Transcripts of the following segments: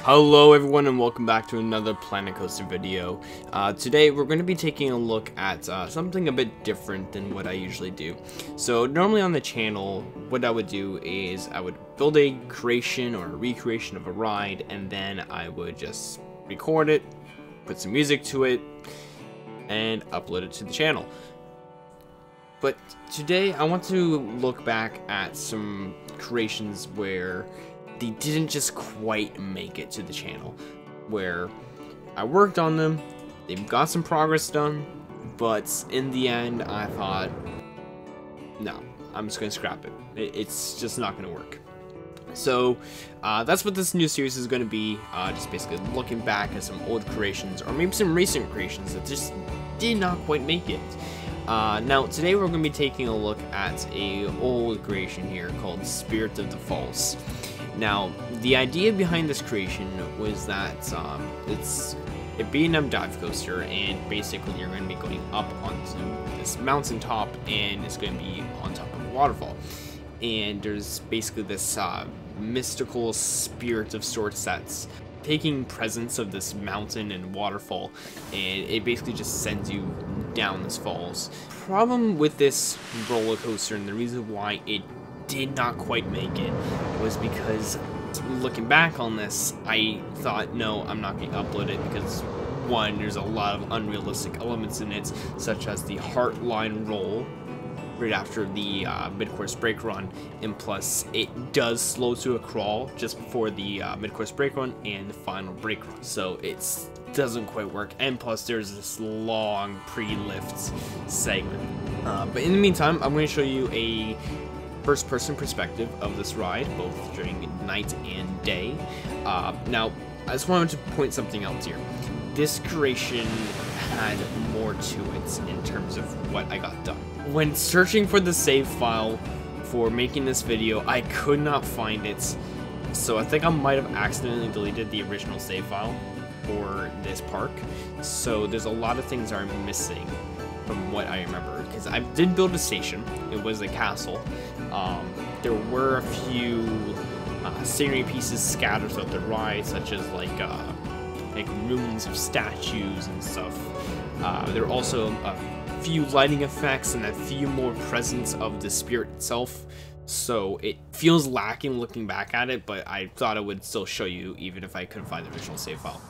Hello everyone and welcome back to another Planet Coaster video. Today we're going to be taking a look at something a bit different than what I usually do. So normally on the channel, what I would do is I would build a creation or a recreation of a ride, and then I would just record it, put some music to it, and upload it to the channel. But today I want to look back at some creations where they didn't just quite make it to the channel, where I worked on them, they got some progress done, but in the end I thought, no, I'm just gonna scrap it. It's just not gonna work. So that's what this new series is gonna be, just basically looking back at some old creations, or maybe some recent creations that just did not quite make it. Now today we're going to be taking a look at a old creation here called Spirit of the Falls. Now the idea behind this creation was that it's a B&M dive coaster, and basically you're going to be going up onto this mountaintop and it's going to be on top of a waterfall, and there's basically this mystical spirit of sorts that's taking presence of this mountain and waterfall, and it basically just sends you down this falls. Problem with this roller coaster, and the reason why it did not quite make it, was because looking back on this, I thought, no, I'm not going to upload it because one, there's a lot of unrealistic elements in it, such as the heartline roll right after the mid-course brake run, and plus it does slow to a crawl just before the mid-course brake run and the final brake run, so it doesn't quite work, and plus there's this long pre-lift segment. But in the meantime, I'm going to show you a first-person perspective of this ride, both during night and day. Now, I just wanted to point something out here. This creation had more to it in terms of what I got done. When searching for the save file for making this video, I could not find it, so I think I might have accidentally deleted the original save file for this park. So there's a lot of things that are missing from what I remember, because I did build a station. It was a castle. There were a few scenery pieces scattered throughout the ride, such as like ruins of statues and stuff. There were also a few lighting effects and a few more presence of the spirit itself, so it feels lacking looking back at it, but I thought I would still show you even if I couldn't find the original save file.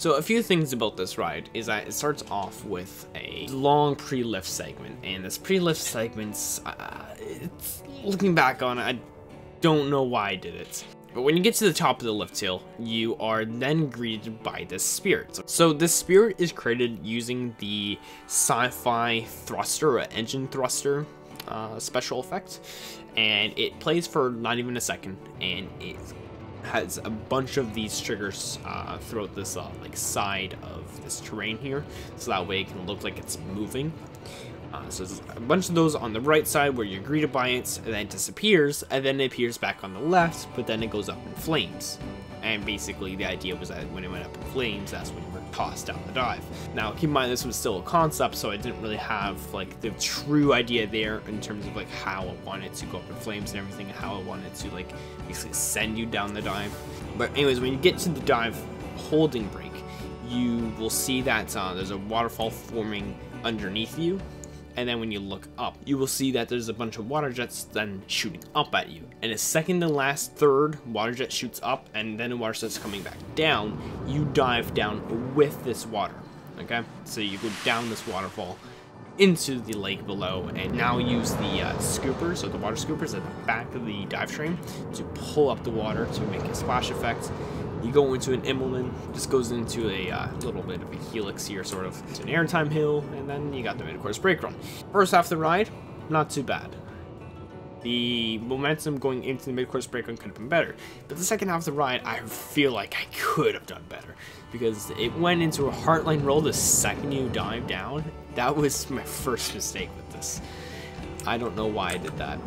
So a few things about this ride is that it starts off with a long pre-lift segment, and this pre-lift segment's, it's, looking back on it, I don't know why I did it. But when you get to the top of the lift hill, you are then greeted by this spirit. So this spirit is created using the sci-fi thruster or engine thruster special effect, and it plays for not even a second, and it has a bunch of these triggers throughout this like side of this terrain here, so that way it can look like it's moving. So there's a bunch of those on the right side where you're greeted by it, and then it disappears, and then it appears back on the left, but then it goes up in flames. And basically the idea was that when it went up in flames, that's when you were tossed down the dive. Now keep in mind this was still a concept, so I didn't really have like the true idea there in terms of like how I wanted to go up in flames and everything, and how I wanted to like basically send you down the dive. But anyways, when you get to the dive holding break, you will see that there's a waterfall forming underneath you. And then when you look up, you will see that there's a bunch of water jets then shooting up at you. And a second to last third water jet shoots up, and then the water jet's coming back down. You dive down with this water, okay? So you go down this waterfall into the lake below, and now use the scoopers, so the water scoopers at the back of the dive train to pull up the water to make a splash effect. You go into an Immelman, just goes into a little bit of a helix here, sort of. It's an airtime hill, and then you got the mid-course brake run. First half of the ride, not too bad. The momentum going into the mid-course brake run could have been better. But the second half of the ride, I feel like I could have done better. Because it went into a heartline roll the second you dive down. That was my first mistake with this. I don't know why I did that.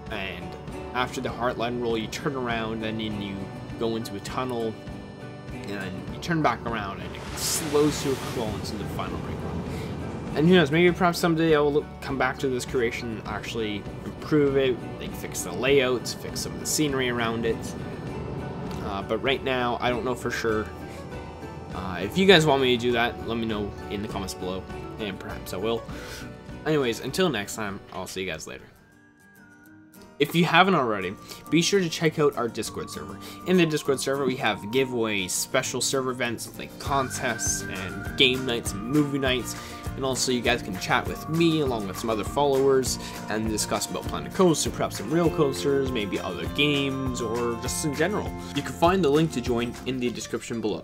And after the heartline roll, you turn around, and then you go into a tunnel, and then you turn back around, and it slows to a crawl into the final brake run. And who knows, maybe perhaps someday I will come back to this creation, actually improve it, like fix the layouts, fix some of the scenery around it. But right now, I don't know for sure. If you guys want me to do that, let me know in the comments below, and perhaps I will. Anyways, until next time, I'll see you guys later. If you haven't already, be sure to check out our Discord server. In the Discord server, we have giveaways, special server events like contests and game nights and movie nights, and also you guys can chat with me along with some other followers and discuss about Planet Coaster, perhaps some real coasters, maybe other games, or just in general. You can find the link to join in the description below.